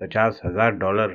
$50,000।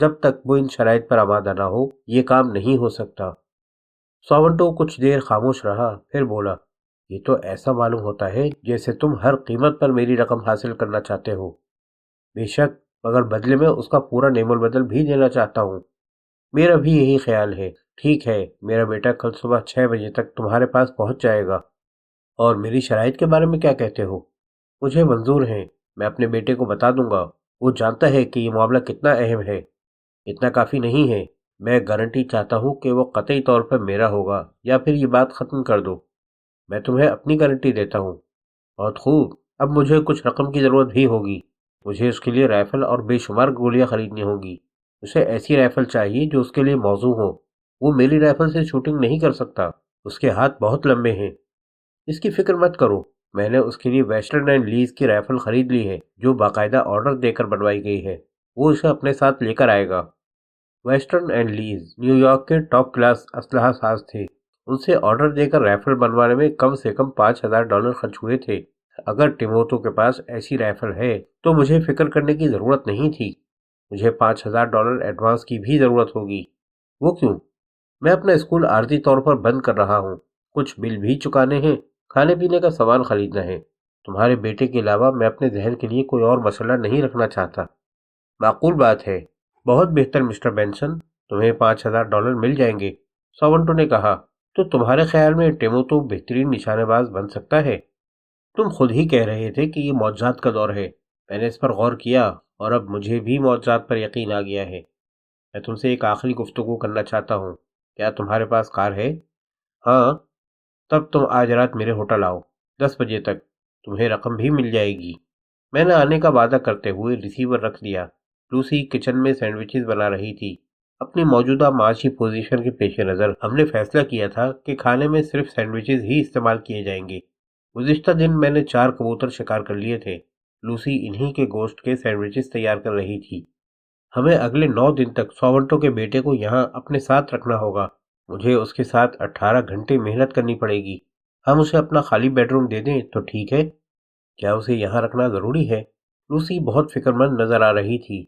جب تک وہ ان شرائط پر آمادہ نہ ہو یہ کام نہیں ہو سکتا۔ ساونٹو کچھ دیر خاموش رہا، پھر بولا، یہ تو ایسا معلوم ہوتا ہے جیسے تم ہر قیمت پر میری رقم حاصل کرنا چاہتے ہو۔ بے شک، مگر بدلے میں اس کا پورا نعم البدل بھی دینا چاہتا ہوں۔ میرا بھی یہی خیال ہے۔ ٹھیک ہے، میرا بیٹا کل صبح 6 بجے تک تمہارے پاس پہنچ جائے گا۔ اور میری شرائط کے بارے میں کیا کہتے ہو؟ مجھے منظور ہیں، میں اپنے بیٹے کو بتا دوں گا۔ وہ جانتا ہے کہ یہ معاملہ کتنا اہم ہے۔ اتنا کافی نہیں ہے، میں گارنٹی چاہتا ہوں کہ وہ قطعی طور پر میرا ہوگا، یا پھر یہ بات ختم کر دو۔ میں تمہیں اپنی گارنٹی دیتا ہوں۔ بہت خوب، اب مجھے کچھ رقم کی ضرورت بھی ہوگی۔ مجھے اس کے لیے رائفل اور بے شمار گولیاں خریدنی ہوگی۔ اسے ایسی رائفل چاہیے جو اس کے لیے موزوں ہو۔ وہ میری رائفل سے شوٹنگ نہیں کر سکتا، اس کے ہاتھ بہت لمبے ہیں۔ اس کی فکر مت کرو، میں نے اس کے لیے ویسٹرن اینڈ لیز کی رائفل خرید لی ہے، جو باقاعدہ آرڈر دے کر بنوائی گئی ہے۔ وہ اسے اپنے ساتھ لے کر آئے گا۔ ویسٹرن اینڈ لیز نیو یارک کے ٹاپ کلاس اسلحہ ساز تھے۔ ان سے آرڈر دے کر رائفل بنوانے میں کم سے کم $5000 خرچ ہوئے تھے۔ اگر ٹیموتو کے پاس ایسی رائفل ہے تو مجھے فکر کرنے کی ضرورت نہیں تھی۔ مجھے $5000 ایڈوانس کی بھی ضرورت ہوگی۔ وہ کیوں؟ میں اپنا اسکول عارضی طور پر بند کر رہا ہوں، کچھ بل بھی چکانے ہیں، کھانے پینے کا سامان خریدنا ہے۔ تمہارے بیٹے کے علاوہ میں اپنے ذہن کے لیے کوئی اور مسئلہ نہیں رکھنا چاہتا۔ معقول بات ہے، بہت بہتر مسٹر بینسن، تمہیں $5000 مل جائیں گے، ساونٹو نے کہا۔ تو تمہارے خیال میں ٹیموتو بہترین نشانے باز بن سکتا ہے؟ تم خود ہی کہہ رہے تھے کہ یہ معجزات کا دور ہے۔ میں نے اس پر غور کیا اور اب مجھے بھی معجزات پر یقین آ گیا ہے۔ میں تم سے ایک آخری گفتگو کرنا چاہتا ہوں۔ کیا تمہارے پاس کار ہے؟ ہاں۔ تب تم آج رات میرے ہوٹل آؤ، 10 بجے تک، تمہیں رقم بھی مل جائے گی۔ میں نے آنے کا وعدہ کرتے ہوئے ریسیور رکھ دیا۔ لوسی کچن میں سینڈوچز بنا رہی تھی۔ اپنی موجودہ معاشی پوزیشن کے پیش نظر ہم نے فیصلہ کیا تھا کہ کھانے میں صرف سینڈوچز ہی استعمال کیے جائیں گے۔ گزشتہ دن میں نے 4 کبوتر شکار کر لیے تھے۔ لوسی انہی کے گوشت کے سینڈوچز تیار کر رہی تھی۔ ہمیں اگلے 9 دن تک ساونٹو کے بیٹے کو یہاں اپنے ساتھ رکھنا ہوگا۔ مجھے اس کے ساتھ 18 گھنٹے محنت کرنی پڑے گی۔ ہم اسے اپنا خالی بیڈ روم دے دیں تو ٹھیک ہے؟ کیا اسے یہاں رکھنا ضروری ہے؟ لوسی بہت فکر مند نظر آ رہی تھی۔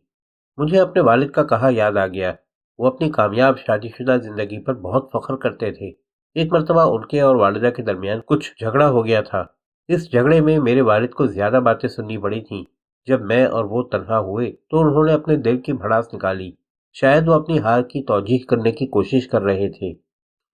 مجھے اپنے والد کا کہا یاد آ گیا۔ وہ اپنی کامیاب شادی شدہ زندگی پر بہت فخر کرتے تھے۔ ایک مرتبہ ان کے اور والدہ کے درمیان کچھ جھگڑا ہو گیا تھا۔ اس جھگڑے میں میرے والد کو زیادہ باتیں سننی پڑی تھیں۔ جب میں اور وہ تنہا ہوئے تو انہوں نے اپنے دل کی بھڑاس نکالی۔ شاید وہ اپنی ہار کی توجیہ کرنے کی کوشش کر رہے تھے۔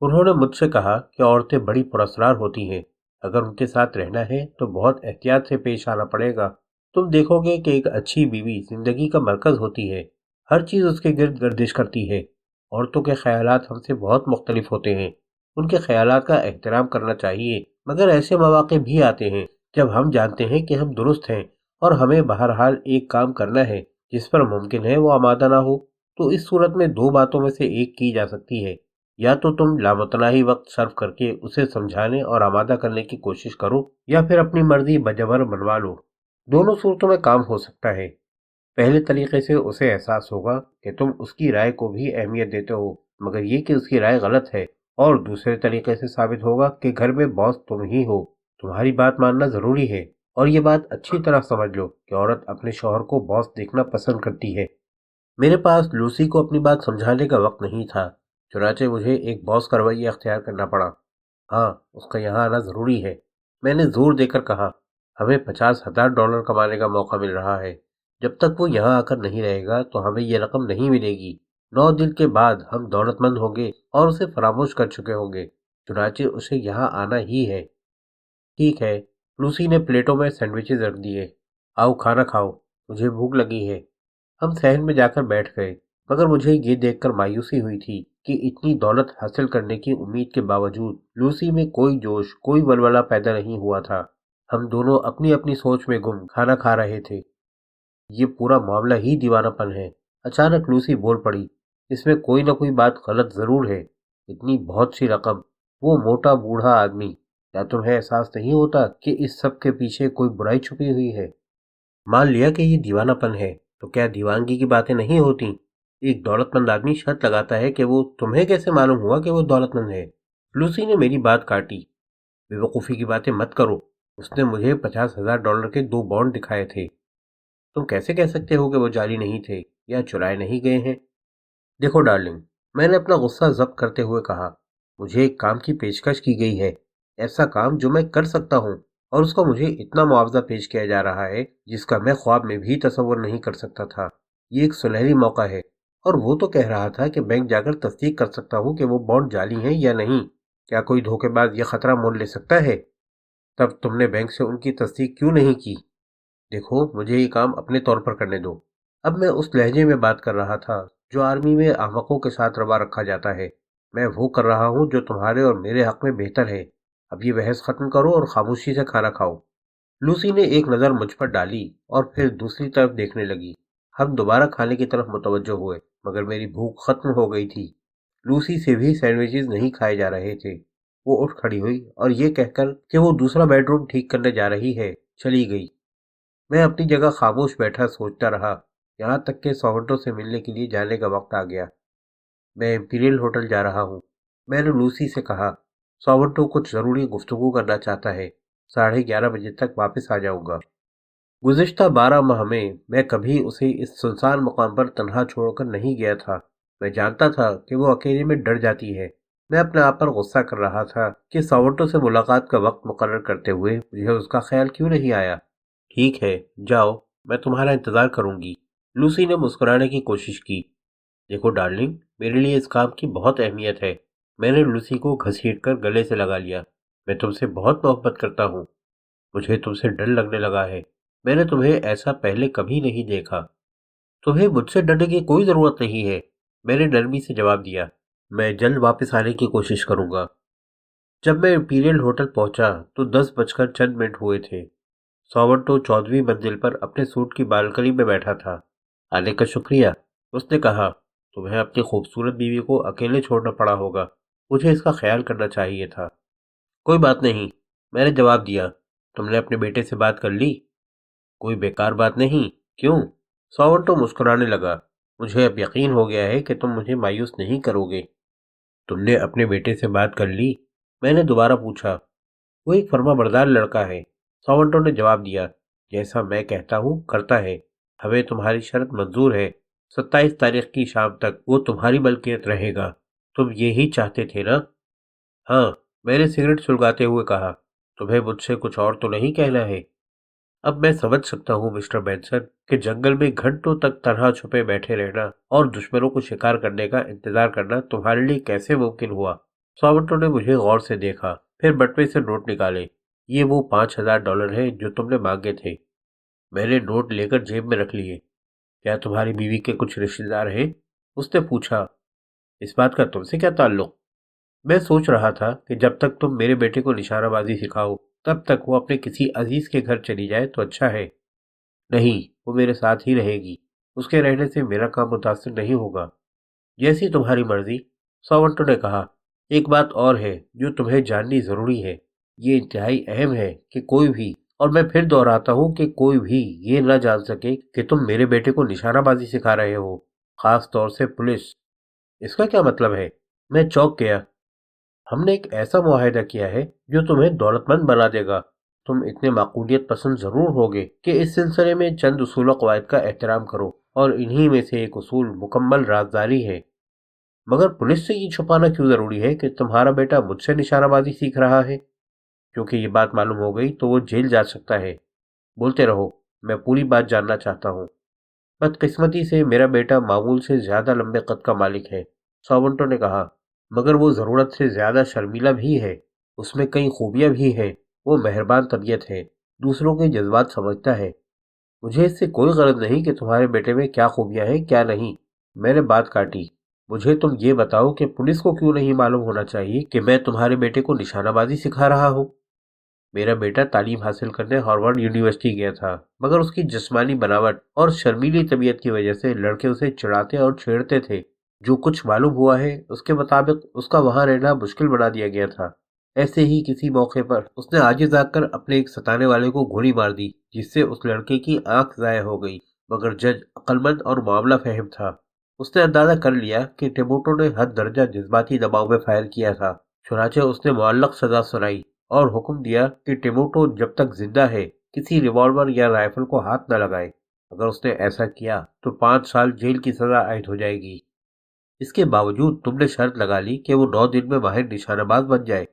انہوں نے مجھ سے کہا کہ عورتیں بڑی پراسرار ہوتی ہیں، اگر ان کے ساتھ رہنا ہے تو بہت احتیاط سے پیش آنا پڑے گا۔ تم دیکھو گے کہ ایک اچھی بیوی زندگی کا مرکز ہوتی ہے، ہر چیز اس کے گرد گردش کرتی ہے۔ عورتوں کے خیالات ہم سے بہت مختلف ہوتے ہیں، ان کے خیالات کا احترام کرنا چاہیے، مگر ایسے مواقع بھی آتے ہیں جب ہم جانتے ہیں کہ ہم درست ہیں اور ہمیں بہرحال ایک کام کرنا ہے جس پر ممکن ہے وہ آمادہ نہ ہو، تو اس صورت میں 2 باتوں میں سے ایک کی جا سکتی ہے۔ یا تو تم لامتناہی وقت صرف کر کے اسے سمجھانے اور آمادہ کرنے کی کوشش کرو، یا پھر اپنی مرضی بجبر منوا لو۔ دونوں صورتوں میں کام ہو سکتا ہے۔ پہلے طریقے سے اسے احساس ہوگا کہ تم اس کی رائے کو بھی اہمیت دیتے ہو، مگر یہ کہ اس کی رائے غلط ہے، اور دوسرے طریقے سے ثابت ہوگا کہ گھر میں باس تم ہی ہو، تمہاری بات ماننا ضروری ہے۔ اور یہ بات اچھی طرح سمجھ لو کہ عورت اپنے شوہر کو باس دیکھنا پسند کرتی ہے۔ میرے پاس لوسی کو اپنی بات سمجھانے کا وقت نہیں تھا، چنانچہ مجھے ایک باس کا رویہ اختیار کرنا پڑا۔ ہاں، اس کا یہاں آنا ضروری ہے، میں نے زور دے کر کہا۔ ہمیں $50,000 کمانے کا موقع مل رہا ہے۔ جب تک وہ یہاں آ کر نہیں رہے گا تو ہمیں یہ رقم نہیں ملے گی۔ 9 دن کے بعد ہم دولت مند ہوں گے اور اسے فراموش کر چکے ہوں گے، چنانچہ اسے یہاں آنا ہی ہے۔ ٹھیک ہے، لوسی نے پلیٹوں میں سینڈوچز رکھ دیے۔ آؤ کھانا کھاؤ، مجھے بھوک لگی ہے۔ ہم صحن میں جا کر بیٹھ گئے، مگر مجھے یہ دیکھ کر مایوسی ہوئی تھی کہ اتنی دولت حاصل کرنے کی امید کے باوجود لوسی میں کوئی جوش، کوئی ولولہ پیدا نہیں ہوا تھا۔ ہم دونوں اپنی اپنی سوچ میں گم کھانا کھا رہے تھے۔ یہ پورا معاملہ ہی دیوانہ پن ہے۔ اچانک لوسی بول پڑی، اس میں کوئی نہ کوئی بات غلط ضرور ہے۔ اتنی بہت سی رقم، وہ موٹا بوڑھا آدمی، کیا تمہیں احساس نہیں ہوتا کہ اس سب کے پیچھے کوئی برائی چھپی ہوئی ہے؟ مان لیا کہ یہ دیوانہ پن ہے، تو کیا دیوانگی کی باتیں نہیں ہوتی؟ ایک دولت مند آدمی شرط لگاتا ہے کہ وہ تمہیں کیسے معلوم ہوا کہ وہ دولت مند ہے؟ لوسی نے میری بات کاٹی۔ بے وقوفی کی باتیں مت کرو، اس نے مجھے $50,000 کے 2 بانڈ دکھائے تھے۔ تم کیسے کہہ سکتے ہو کہ وہ جعلی نہیں تھے یا چرائے نہیں گئے ہیں؟ دیکھو ڈارلنگ، میں نے اپنا غصہ ضبط کرتے ہوئے کہا، مجھے ایک کام کی پیشکش کی گئی ہے، ایسا کام جو میں کر سکتا ہوں، اور اس کا مجھے اتنا معاوضہ پیش کیا جا رہا ہے جس کا میں خواب میں بھی تصور نہیں کر سکتا تھا۔ یہ ایک سنہری موقع ہے، اور وہ تو کہہ رہا تھا کہ بینک جا کر تصدیق کر سکتا ہوں کہ وہ بانڈ جعلی ہیں یا نہیں۔ کیا کوئی دھوکے باز یہ خطرہ مول لے سکتا ہے؟ تب تم نے بینک سے ان کی تصدیق کیوں نہیں کی؟ دیکھو، مجھے یہ کام اپنے طور پر کرنے دو۔ اب میں اس لہجے میں بات کر رہا تھا جو آرمی میں احمقوں کے ساتھ روا رکھا جاتا ہے۔ میں وہ کر رہا ہوں جو تمہارے اور میرے حق میں بہتر ہے۔ اب یہ بحث ختم کرو اور خاموشی سے کھانا کھاؤ۔ لوسی نے ایک نظر مجھ پر ڈالی اور پھر دوسری طرف دیکھنے لگی۔ ہم دوبارہ کھانے کی طرف متوجہ ہوئے، مگر میری بھوک ختم ہو گئی تھی۔ لوسی سے بھی سینڈوچز نہیں کھائے جا رہے تھے۔ وہ اٹھ کھڑی ہوئی اور یہ کہہ کر کہ وہ دوسرا بیڈ روم ٹھیک کرنے جا رہی ہے، چلی گئی۔ میں اپنی جگہ خاموش بیٹھا سوچتا رہا، یہاں تک کہ ساونٹو سے ملنے کے لیے جانے کا وقت آ گیا۔ میں امپیریل ہوٹل جا رہا ہوں، میں نے لوسی سے کہا۔ ساونٹو کچھ ضروری گفتگو کرنا چاہتا ہے، 11:30 بجے تک واپس آ جاؤں گا۔ گزشتہ 12 ماہ میں کبھی اسے اس سنسان مقام پر تنہا چھوڑ کر نہیں گیا تھا۔ میں جانتا تھا کہ وہ اکیلے میں ڈر جاتی ہے۔ میں اپنے آپ پر غصہ کر رہا تھا کہ ساونٹو سے ملاقات کا وقت مقرر کرتے ہوئے مجھے اس کا خیال کیوں نہیں آیا۔ ٹھیک ہے، جاؤ، میں تمہارا انتظار کروں گی۔ لوسی نے مسکرانے کی کوشش کی۔ دیکھو ڈارلنگ، میرے لیے اس کام کی بہت اہمیت ہے۔ میں نے لوسی کو گھسیٹ کر گلے سے لگا لیا۔ میں تم سے بہت محبت کرتا ہوں۔ مجھے تم سے ڈر لگنے لگا ہے۔ میں نے تمہیں ایسا پہلے کبھی نہیں دیکھا۔ تمہیں مجھ سے ڈرنے کی کوئی ضرورت نہیں ہے، میں نے نرمی سے جواب دیا۔ میں جلد واپس آنے کی کوشش کروں گا۔ جب میں امپیریل ہوٹل پہنچا تو 10 بج کر چند منٹ ہوئے تھے۔ ساونٹو 14ویں منزل پر اپنے سوٹ کی بالکنی میں بیٹھا تھا۔ آنے کا شکریہ، اس نے کہا۔ تمہیں اپنی خوبصورت بیوی کو اکیلے چھوڑنا پڑا ہوگا، مجھے اس کا خیال کرنا چاہیے تھا۔ کوئی بات نہیں، میں نے جواب دیا۔ تم نے اپنے بیٹے سے بات کر لی؟ کوئی بیکار بات نہیں، کیوں؟ ساونٹو مسکرانے لگا۔ مجھے اب یقین ہو گیا ہے کہ تم مجھے مایوس نہیں کرو گے۔ تم نے اپنے بیٹے سے بات کر لی؟ میں نے دوبارہ پوچھا۔ وہ ایک فرما بردار لڑکا ہے، ساونٹو نے جواب دیا۔ جیسا میں کہتا ہوں کرتا ہے۔ ہمیں تمہاری شرط منظور ہے، 27 تاریخ کی شام تک وہ تمہاری ملکیت رہے گا۔ تم یہی چاہتے تھے نا؟ ہاں، میں نے سگریٹ سلگاتے ہوئے کہا۔ تمہیں مجھ سے کچھ اور تو نہیں کہنا ہے؟ اب میں سمجھ سکتا ہوں مسٹر بینسن کہ جنگل میں گھنٹوں تک تنہا چھپے بیٹھے رہنا اور دشمنوں کو شکار کرنے کا انتظار کرنا تمہارے لیے کیسے ممکن ہوا۔ ساونٹو نے مجھے غور سے دیکھا، پھر بٹوے سے نوٹ نکالے۔ یہ وہ $5000 ہیں جو تم نے مانگے تھے۔ میں نے نوٹ لے کر جیب میں رکھ لیے۔ کیا تمہاری بیوی کے کچھ رشتہ دار ہیں؟ اس نے پوچھا۔ اس بات کا تم سے کیا تعلق؟ میں سوچ رہا تھا کہ جب تک تم میرے بیٹے کو نشانہ بازی سکھاؤ تب تک وہ اپنے کسی عزیز کے گھر چلی جائے تو اچھا ہے۔ نہیں، وہ میرے ساتھ ہی رہے گی۔ اس کے رہنے سے میرا کام متاثر نہیں ہوگا۔ جیسی تمہاری مرضی، ساونٹو نے کہا۔ ایک بات اور ہے جو تمہیں جاننی ضروری ہے۔ یہ انتہائی اہم ہے کہ کوئی بھی، اور میں پھر دہراتا ہوں کہ کوئی بھی یہ نہ جان سکے کہ تم میرے بیٹے کو نشانہ بازی سکھا رہے ہو، خاص طور سے پولیس۔ اس کا کیا مطلب ہے؟ میں چونک گیا۔ ہم نے ایک ایسا معاہدہ کیا ہے جو تمہیں دولت مند بنا دے گا۔ تم اتنے معقولیت پسند ضرور ہوگے کہ اس سلسلے میں چند اصول و قواعد کا احترام کرو، اور انہی میں سے ایک اصول مکمل رازداری ہے۔ مگر پولیس سے یہ چھپانا کیوں ضروری ہے کہ تمہارا بیٹا مجھ سے نشانہ بازی سیکھ رہا ہے؟ کیونکہ یہ بات معلوم ہو گئی تو وہ جیل جا سکتا ہے۔ بولتے رہو، میں پوری بات جاننا چاہتا ہوں۔ بدقسمتی سے میرا بیٹا معمول سے زیادہ لمبے قد کا مالک ہے، ساونٹو نے کہا، مگر وہ ضرورت سے زیادہ شرمیلا بھی ہے۔ اس میں کئی خوبیاں بھی ہیں۔ وہ مہربان طبیعت ہے، دوسروں کے جذبات سمجھتا ہے۔ مجھے اس سے کوئی غرض نہیں کہ تمہارے بیٹے میں کیا خوبیاں ہیں کیا نہیں۔ میں نے بات کاٹی۔ مجھے تم یہ بتاؤ کہ پولیس کو کیوں نہیں معلوم ہونا چاہیے کہ میں تمہارے بیٹے کو نشانہ بازی سکھا رہا ہوں؟ میرا بیٹا تعلیم حاصل کرنے ہارورڈ یونیورسٹی گیا تھا، مگر اس کی جسمانی بناوٹ اور شرمیلی طبیعت کی وجہ سے لڑکے اسے چڑھاتے اور چھیڑتے تھے۔ جو کچھ معلوم ہوا ہے اس کے مطابق اس کا وہاں رہنا مشکل بنا دیا گیا تھا۔ ایسے ہی کسی موقع پر اس نے عاجز آ کر اپنے ایک ستانے والے کو گولی مار دی، جس سے اس لڑکے کی آنکھ ضائع ہو گئی، مگر جج عقل مند اور معاملہ فہم تھا۔ اس نے اندازہ کر لیا کہ ٹیموٹو نے حد درجہ جذباتی دباؤ میں فائر کیا تھا، چنانچہ اس نے معلق سزا سنائی اور حکم دیا کہ ٹیموٹو جب تک زندہ ہے کسی ریوالور یا رائفل کو ہاتھ نہ لگائے۔ اگر اس نے ایسا کیا تو 5 سال جیل کی سزا عائد ہو جائے گی۔ اس کے باوجود تم نے شرط لگا لی کہ وہ 9 دن میں ماہر نشانہ باز بن جائے۔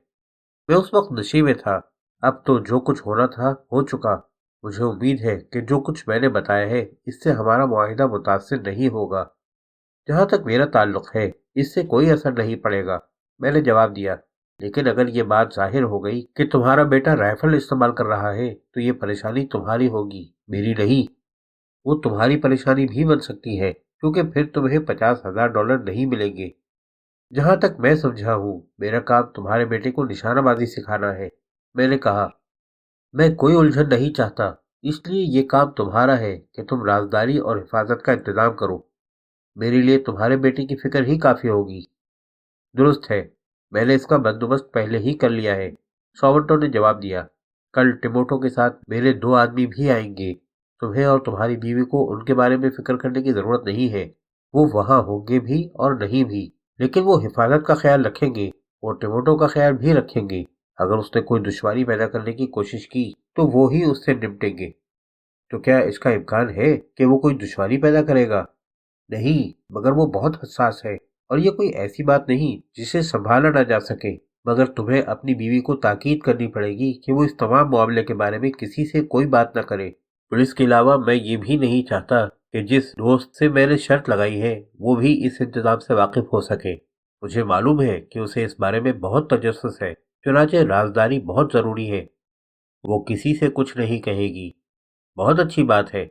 میں اس وقت نشے میں تھا، اب تو جو کچھ ہونا تھا ہو چکا۔ مجھے امید ہے کہ جو کچھ میں نے بتایا ہے اس سے ہمارا معاہدہ متاثر نہیں ہوگا۔ جہاں تک میرا تعلق ہے اس سے کوئی اثر نہیں پڑے گا، میں نے جواب دیا۔ لیکن اگر یہ بات ظاہر ہو گئی کہ تمہارا بیٹا رائفل استعمال کر رہا ہے تو یہ پریشانی تمہاری ہوگی، میری نہیں۔ وہ تمہاری پریشانی بھی بن سکتی ہے کیونکہ پھر تمہیں $50,000 نہیں ملیں گے۔ جہاں تک میں سمجھا ہوں میرا کام تمہارے بیٹے کو نشانہ بازی سکھانا ہے، میں نے کہا۔ میں کوئی الجھن نہیں چاہتا، اس لیے یہ کام تمہارا ہے کہ تم رازداری اور حفاظت کا انتظام کرو۔ میرے لیے تمہارے بیٹے کی فکر ہی کافی ہوگی۔ درست ہے، میں نے اس کا بندوبست پہلے ہی کر لیا ہے، ساونٹو نے جواب دیا۔ کل ٹیموٹو کے ساتھ میرے 2 آدمی بھی آئیں گے۔ تمہیں اور تمہاری بیوی کو ان کے بارے میں فکر کرنے کی ضرورت نہیں ہے، وہ وہاں ہوں گے بھی اور نہیں بھی، لیکن وہ حفاظت کا خیال رکھیں گے، وہ ٹیموٹو کا خیال بھی رکھیں گے۔ اگر اس نے کوئی دشواری پیدا کرنے کی کوشش کی تو وہ ہی اس سے نمٹیں گے۔ تو کیا اس کا امکان ہے کہ وہ کوئی دشواری پیدا کرے گا؟ نہیں، مگر وہ بہت حساس ہے اور یہ کوئی ایسی بات نہیں جسے سنبھالا نہ جا سکے۔ مگر تمہیں اپنی بیوی کو تاکید کرنی پڑے گی کہ وہ اس تمام معاملے کے بارے میں کسی سے کوئی بات نہ کرے۔ پولیس کے علاوہ میں یہ بھی نہیں چاہتا کہ جس دوست سے میں نے شرط لگائی ہے وہ بھی اس انتظام سے واقف ہو سکے۔ مجھے معلوم ہے کہ اسے اس بارے میں بہت تجسس ہے، چنانچہ رازداری بہت ضروری ہے۔ وہ کسی سے کچھ نہیں کہے گی۔ بہت اچھی بات ہے۔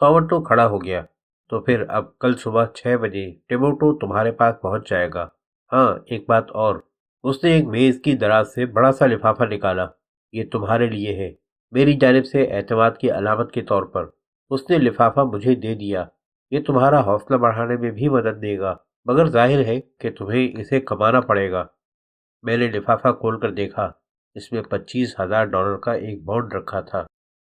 ساونٹو کھڑا ہو گیا۔ تو پھر اب کل صبح 6 بجے ٹیموٹو تمہارے پاس پہنچ جائے گا۔ ہاں، ایک بات اور۔ اس نے ایک میز کی دراز سے بڑا سا لفافہ نکالا۔ یہ تمہارے لیے ہے، میری جانب سے اعتماد کی علامت کے طور پر۔ اس نے لفافہ مجھے دے دیا۔ یہ تمہارا حوصلہ بڑھانے میں بھی مدد دے گا، مگر ظاہر ہے کہ تمہیں اسے کمانا پڑے گا۔ میں نے لفافہ کھول کر دیکھا۔ اس میں $25,000 کا ایک بانڈ رکھا تھا۔